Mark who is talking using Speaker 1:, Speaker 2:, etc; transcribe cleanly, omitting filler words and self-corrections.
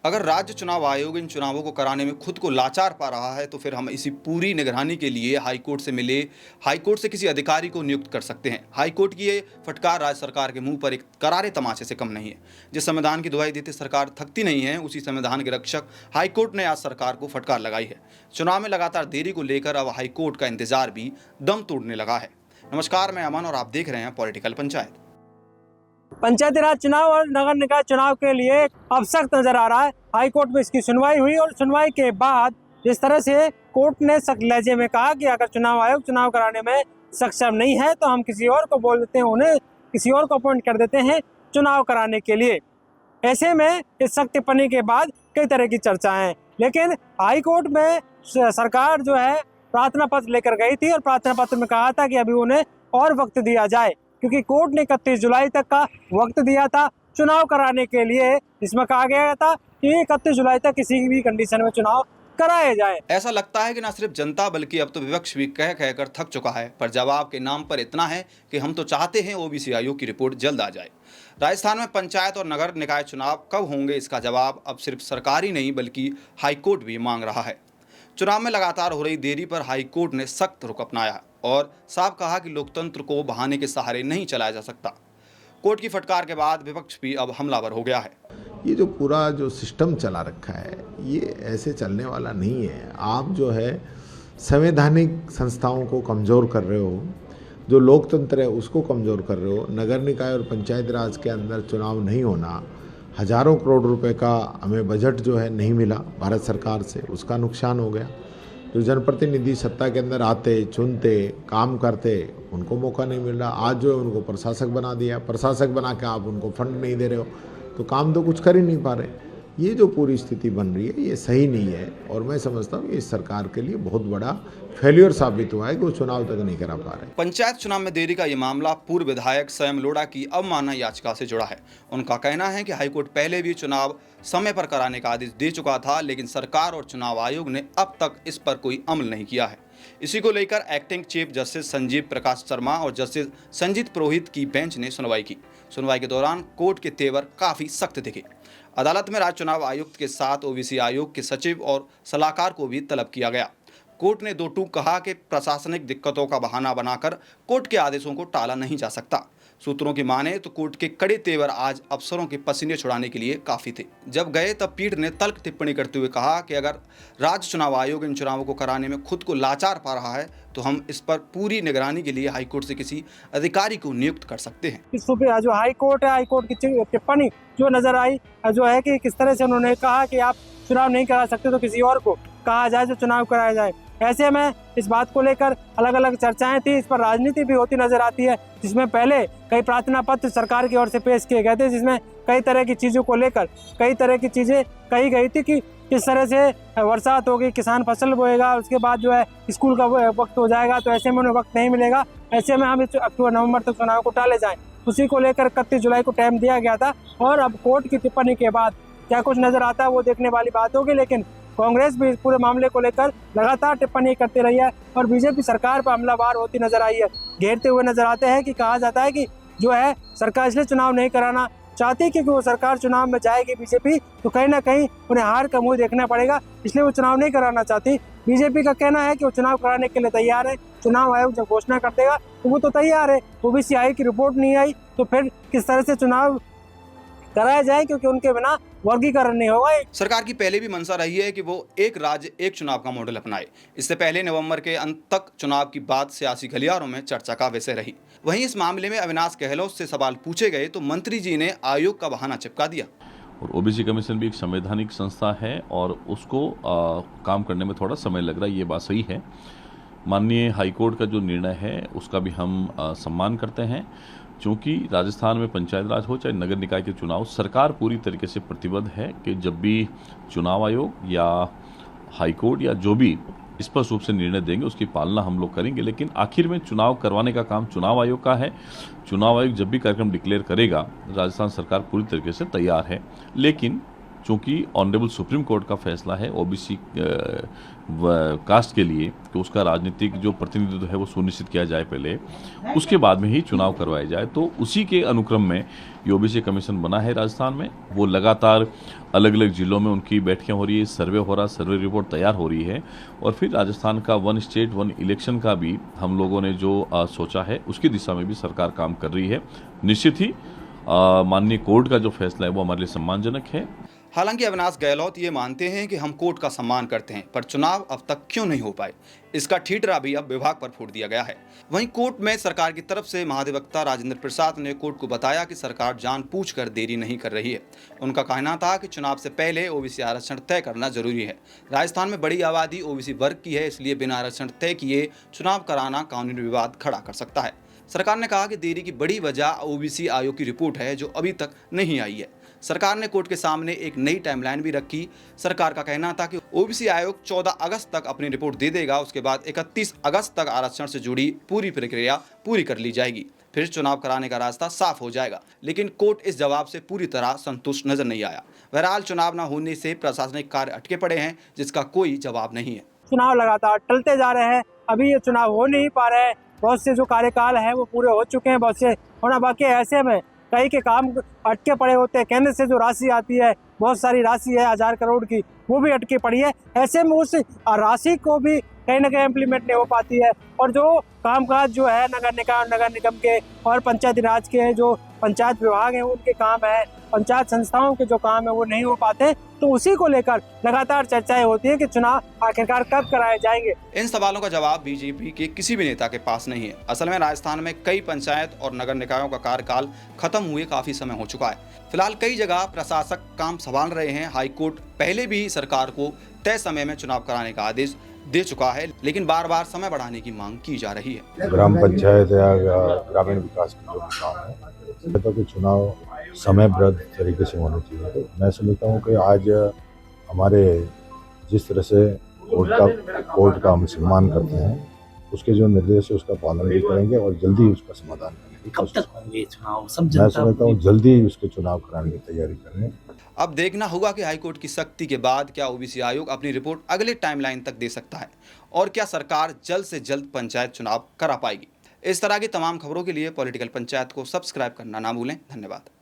Speaker 1: अगर राज्य चुनाव आयोग इन चुनावों को कराने में खुद को लाचार पा रहा है तो फिर हम इसी पूरी निगरानी के लिए हाईकोर्ट से किसी अधिकारी को नियुक्त कर सकते हैं। हाईकोर्ट की ये फटकार राज्य सरकार के मुंह पर एक करारे तमाचे से कम नहीं है। जिस संविधान की दुहाई देते सरकार थकती नहीं है, उसी संविधान के रक्षक हाईकोर्ट ने आज सरकार को फटकार लगाई है। चुनाव में लगातार देरी को लेकर अब हाईकोर्ट का इंतजार भी दम तोड़ने लगा है। नमस्कार, मैं अमन और आप देख रहे हैं पॉलिटिकल पंचायत।
Speaker 2: पंचायती राज चुनाव और नगर निकाय चुनाव के लिए अब सख्त नजर आ रहा है। हाई कोर्ट में इसकी सुनवाई हुई और सुनवाई के बाद जिस तरह से कोर्ट ने सख्त लहजे में कहा कि अगर चुनाव आयोग चुनाव कराने में सक्षम नहीं है तो हम किसी और को बोल देते हैं, उन्हें किसी और को अपॉइंट कर देते हैं चुनाव कराने के लिए। ऐसे में इस सख्त टिप्पणी के बाद कई तरह की चर्चाएं हैं, लेकिन हाई कोर्ट में सरकार जो है प्रार्थना पत्र लेकर गई थी और प्रार्थना पत्र में कहा था कि अभी उन्हें और वक्त दिया जाए, क्योंकि कोर्ट ने 31 जुलाई तक का वक्त दिया था चुनाव कराने के लिए। इसमें कहा गया था कि 31 जुलाई तक किसी भी कंडीशन में चुनाव कराए जाए।
Speaker 1: ऐसा लगता है कि न सिर्फ जनता बल्कि अब तो विपक्ष भी कह कहकर थक चुका है, पर जवाब के नाम पर इतना है कि हम तो चाहते हैं ओबीसी आयोग की रिपोर्ट जल्द आ जाए। राजस्थान में पंचायत और नगर निकाय चुनाव कब होंगे, इसका जवाब अब सिर्फ सरकार ही नहीं बल्कि हाईकोर्ट भी मांग रहा है। चुनाव में लगातार हो रही देरी पर हाईकोर्ट ने सख्त रुख अपनाया और साफ कहा कि लोकतंत्र को बहाने के सहारे नहीं चलाया जा सकता। कोर्ट की फटकार के बाद विपक्ष भी अब हमलावर हो गया है।
Speaker 3: ये जो पूरा जो सिस्टम चला रखा है ये ऐसे चलने वाला नहीं है। आप जो है संवैधानिक संस्थाओं को कमज़ोर कर रहे हो, जो लोकतंत्र है उसको कमज़ोर कर रहे हो। नगर निकाय और पंचायत राज के अंदर चुनाव नहीं होना, हज़ारों करोड़ रुपए का हमें बजट जो है नहीं मिला भारत सरकार से, उसका नुकसान हो गया। जो जनप्रतिनिधि सत्ता के अंदर आते, चुनते, काम करते, उनको मौका नहीं मिल रहा। आज जो है उनको प्रशासक बना दिया, प्रशासक बना के आप उनको फंड नहीं दे रहे हो तो काम तो कुछ कर ही नहीं पा रहे। ये जो पूरी स्थिति बन रही है ये सही नहीं है और मैं समझता हूँ इस सरकार के लिए बहुत बड़ा फेल्योर साबित हुआ है कि वो चुनाव तक नहीं करा पा रहे।
Speaker 1: पंचायत चुनाव में देरी का ये मामला पूर्व विधायक स्वयं लोढ़ा की अवमानना याचिका से जुड़ा है। उनका कहना है कि हाईकोर्ट पहले भी चुनाव समय पर कराने का आदेश दे चुका था, लेकिन सरकार और चुनाव आयोग ने अब तक इस पर कोई अमल नहीं किया है। इसी को लेकर acting chief justice Sanjeev Prakash Sharma और जस्टिस संजीत पुरोहित की बेंच ने सुनवाई की। सुनवाई के दौरान कोर्ट के तेवर काफी सख्त दिखे। अदालत में राज्य चुनाव आयुक्त के साथ ओबीसी आयोग के सचिव और सलाहकार को भी तलब किया गया। कोर्ट ने दो टूक कहा कि प्रशासनिक दिक्कतों का बहाना बनाकर कोर्ट के आदेशों को टाला नहीं जा सकता। सूत्रों की माने तो कोर्ट के कड़े तेवर आज अफसरों के पसीने छुड़ाने के लिए काफी थे। जब गए तब पीठ ने तल्ख टिप्पणी करते हुए कहा कि अगर राज्य चुनाव आयोग इन चुनावों को कराने में खुद को लाचार पा रहा है तो हम इस पर पूरी निगरानी के लिए हाईकोर्ट से किसी अधिकारी को नियुक्त कर सकते हैं।
Speaker 2: इस पर जो हाईकोर्ट है, हाईकोर्ट की टिप्पणी जो नजर आई जो है कि किस तरह से उन्होंने कहा कि आप चुनाव नहीं करा सकते तो किसी और को कहा जाए जो चुनाव कराया जाए। ऐसे में इस बात को लेकर अलग अलग चर्चाएं थी, इस पर राजनीति भी होती नजर आती है, जिसमें पहले कई प्रार्थना पत्र सरकार की ओर से पेश किए गए थे, जिसमें कई तरह की चीज़ों को लेकर कई तरह की चीज़ें कही गई थी कि किस तरह से बरसात होगी, किसान फसल बोएगा, उसके बाद जो है स्कूल का वक्त हो जाएगा तो ऐसे में उन्हें वक्त नहीं मिलेगा। ऐसे में हम इस अक्टूबर नवंबर तक चुनाव को टाले जाएं, उसी को लेकर 31 जुलाई को टाइम दिया गया था। और अब कोर्ट की टिप्पणी के बाद क्या कुछ नजर आता है वो देखने वाली बात होगी, लेकिन कांग्रेस भी इस पूरे मामले को लेकर लगातार टिप्पणी करती रही है और बीजेपी सरकार पर हमलावर होती नजर आई है, घेरते हुए नजर आते हैं कि कहा जाता है कि जो है सरकार इसलिए चुनाव नहीं कराना चाहती क्योंकि वो सरकार चुनाव में जाएगी बीजेपी तो कहीं ना कहीं उन्हें हार का मुंह देखना पड़ेगा, इसलिए वो चुनाव नहीं कराना चाहती। बीजेपी का कहना है कि वो चुनाव कराने के लिए तैयार है। चुनाव आयोग जब घोषणा कर देगा तो वो तो तैयार है। ओबीसी आयोग की रिपोर्ट नहीं आई तो फिर किस तरह से चुनाव कराया जाए, क्योंकि उनके बिना वर्गीकरण नहीं होगा।
Speaker 1: सरकार की पहले भी मंशा रही है कि वो एक राज्य एक चुनाव का मॉडल अपनाए। इससे पहले नवंबर के अंत तक चुनाव की बात सियासी गलियारों में चर्चा का विषय रही। वहीं इस मामले में अविनाश गहलोत से सवाल पूछे गए तो मंत्री जी ने आयोग का बहाना चिपका दिया।
Speaker 4: और ओबीसी कमीशन भी एक संवैधानिक संस्था है और उसको काम करने में थोड़ा समय लग रहा है, ये बात सही है। माननीय हाईकोर्ट का जो निर्णय है उसका भी हम सम्मान करते हैं, क्योंकि राजस्थान में पंचायत राज हो चाहे नगर निकाय के चुनाव, सरकार पूरी तरीके से प्रतिबद्ध है कि जब भी चुनाव आयोग या हाईकोर्ट या जो भी स्पष्ट रूप से निर्णय देंगे उसकी पालना हम लोग करेंगे। लेकिन आखिर में चुनाव करवाने का काम चुनाव आयोग का है। चुनाव आयोग जब भी कार्यक्रम डिक्लेयर करेगा राजस्थान सरकार पूरी तरीके से तैयार है। लेकिन चूँकि ऑनरेबल सुप्रीम कोर्ट का फैसला है ओबीसी कास्ट के लिए कि उसका राजनीतिक जो प्रतिनिधित्व है वो सुनिश्चित किया जाए पहले, उसके बाद में ही चुनाव करवाए जाए। तो उसी के अनुक्रम में ये ओबीसी कमीशन बना है राजस्थान में। वो लगातार अलग अलग जिलों में उनकी बैठकें हो रही है, सर्वे हो रहा, सर्वे रिपोर्ट तैयार हो रही है और फिर राजस्थान का वन स्टेट वन इलेक्शन का भी हम लोगों ने जो सोचा है उसकी दिशा में भी सरकार काम कर रही है। निश्चित ही माननीय कोर्ट का जो फैसला है वो हमारे लिए सम्मानजनक है।
Speaker 1: हालांकि अविनाश गहलोत ये मानते हैं कि हम कोर्ट का सम्मान करते हैं, पर चुनाव अब तक क्यों नहीं हो पाए, इसका ठीकरा भी अब विभाग पर फोड़ दिया गया है। वहीं कोर्ट में सरकार की तरफ से महाधिवक्ता राजेंद्र प्रसाद ने कोर्ट को बताया कि सरकार जानबूझकर देरी नहीं कर रही है। उनका कहना था कि चुनाव से पहले ओबीसी आरक्षण तय करना जरूरी है। राजस्थान में बड़ी आबादी ओबीसी वर्ग की है, इसलिए बिना आरक्षण तय किए चुनाव कराना कानूनी विवाद खड़ा कर सकता है। सरकार ने कहा कि देरी की बड़ी वजह ओबीसी आयोग की रिपोर्ट है जो अभी तक नहीं आई है। सरकार ने कोर्ट के सामने एक नई टाइमलाइन भी रखी। सरकार का कहना था कि ओबीसी आयोग 14 अगस्त तक अपनी रिपोर्ट दे देगा, उसके बाद 31 अगस्त तक आरक्षण से जुड़ी पूरी प्रक्रिया पूरी कर ली जाएगी, फिर चुनाव कराने का रास्ता साफ हो जाएगा। लेकिन कोर्ट इस जवाब से पूरी तरह संतुष्ट नजर नहीं आया। बहरहाल चुनाव न होने से प्रशासनिक कार्य अटके पड़े हैं, जिसका कोई जवाब नहीं है।
Speaker 2: चुनाव लगातार टलते जा रहे हैं, अभी ये चुनाव हो नहीं पा रहे हैं। बहुत से जो कार्यकाल है वो पूरे हो चुके हैं, बहुत से होना बाकी है। ऐसे में कई के काम अटके पड़े होते हैं। केंद्र से जो राशि आती है, बहुत सारी राशि है 1000 करोड़ की, वो भी अटकी पड़ी है। ऐसे में उस राशि को भी कहीं ना कहीं इम्प्लीमेंट नहीं हो पाती है। और जो कामकाज जो है नगर निगम के और पंचायती राज के जो पंचायत विभाग हैं उनके काम है, पंचायत संस्थाओं के जो काम है वो नहीं हो पाते। तो उसी को लेकर लगातार चर्चाएं होती है कि चुनाव आखिरकार कब कराए जाएंगे।
Speaker 1: इन सवालों का जवाब बीजेपी के किसी भी नेता के पास नहीं है। असल में राजस्थान में कई पंचायत और नगर निकायों का कार्यकाल खत्म हुए काफी समय हो चुका है। फिलहाल कई जगह प्रशासक काम संभाल रहे हैं। हाईकोर्ट पहले भी सरकार को तय समय में चुनाव कराने का आदेश दे चुका है, लेकिन बार बार समय बढ़ाने की मांग की जा रही है।
Speaker 5: ग्राम पंचायत या ग्रामीण विकास की जो काम है तो कि चुनाव समयबद्ध तरीके से होने चाहिए। तो मैं समझता हूँ कि आज हमारे जिस तरह से कोर्ट का हम सम्मान करते हैं, उसके जो निर्देश है उसका पालन भी करेंगे और जल्दी उसका समाधान करेंगे।
Speaker 6: कब तक होंगे चुनाव? सब
Speaker 5: मैं समझता हूँ जल्दी उसके चुनाव कराने की तैयारी करें।
Speaker 1: अब देखना होगा कि हाईकोर्ट की सख्ती के बाद क्या ओबीसी आयोग अपनी रिपोर्ट अगले टाइमलाइन तक दे सकता है और क्या सरकार जल्द से जल्द पंचायत चुनाव करा पाएगी। इस तरह की तमाम खबरों के लिए पॉलिटिकल पंचायत को सब्सक्राइब करना ना भूलें। धन्यवाद।